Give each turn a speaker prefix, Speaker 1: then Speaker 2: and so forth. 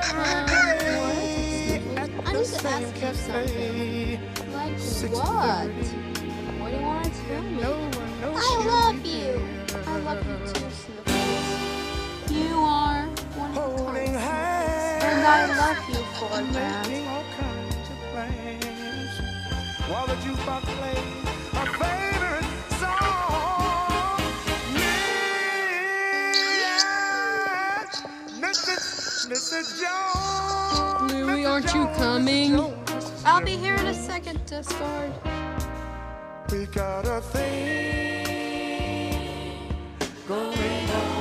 Speaker 1: What? I need to ask you something. Like what? What do you want to tell me? I love you. I love you too, Sniffles. You are one of a kind, and I love you for that.
Speaker 2: While the jukebox plays a favorite song. Yes, Mrs. Jones.
Speaker 1: Louie, aren't you coming? I'll be here in a second, Discord.
Speaker 2: We got a thing going on.